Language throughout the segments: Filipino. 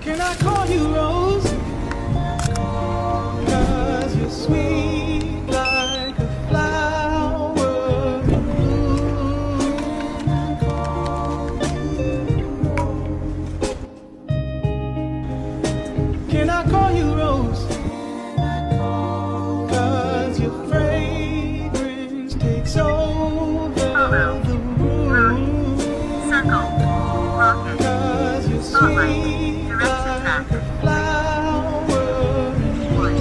Can I call you Rose? 'Cause you're sweet like a flower in bloom. Can I call you Rose? 'Cause your fragrance takes over the room. Circle. Rocket. 'Cause you're Spotlight. sweet Direction map. like a flower in bloom.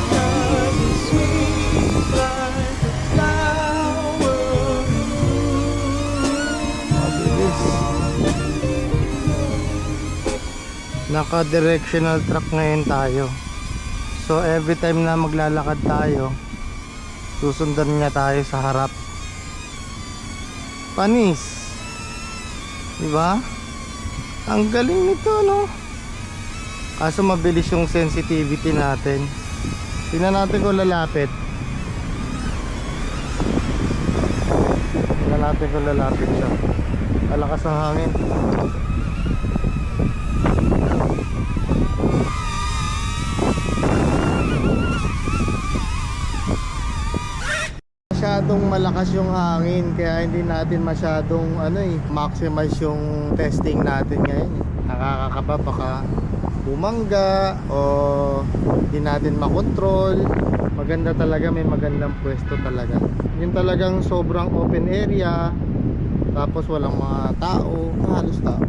'Cause you're sweet like a flower in bloom. Mabilis. Naka-directional track ngayon tayo. So every time na maglalakad tayo, susundan niya tayo sa harap. Panis. Diba? Ang galing nito, no? Kaso mabilis yung sensitivity natin. Tingnan natin kung lalapit. Tingnan natin kung lalapit siya. Malakas ang hangin. Masyadong malakas yung hangin kaya hindi natin masyadong maximize yung testing natin ngayon. Nakakakaba baka bumangga o hindi natin makontrol. Maganda talaga, may magandang pwesto talaga. Yung talagang sobrang open area, tapos walang mga tao, halos tao.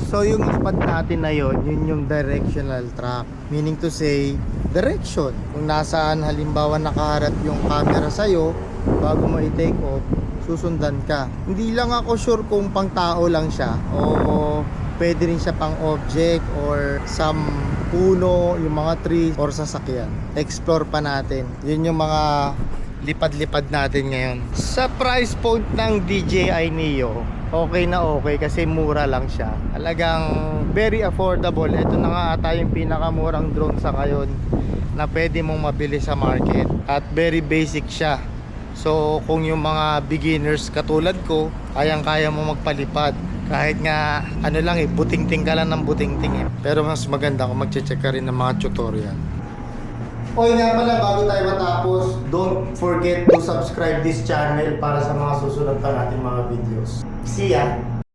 So yung spot natin na yun yung directional track, meaning to say direction. Kung nasaan halimbawa nakaharap yung camera sa'yo, bago mo i-take off, susundan ka. Hindi lang ako sure kung pang tao lang siya o pwede rin siya pang object or some puno, yung mga trees or sasakyan. Explore pa natin. Yun yung mga lipad-lipad natin ngayon. Sa price point ng DJI Neo, okay na okay kasi mura lang siya. Talagang very affordable. Ito na nga ata yung pinakamurang drone sa ngayon na pwede mong mabili sa market. At very basic siya. So kung yung mga beginners katulad ko, kayang-kaya mo magpalipad. Kahit nga butingting ka lang ng butingting eh. Pero mas maganda kung magche-check ka rin ng mga tutorial. Oy nga pala, bago tayo matapos, don't forget to subscribe this channel para sa mga susunod pa nating mga videos. See ya!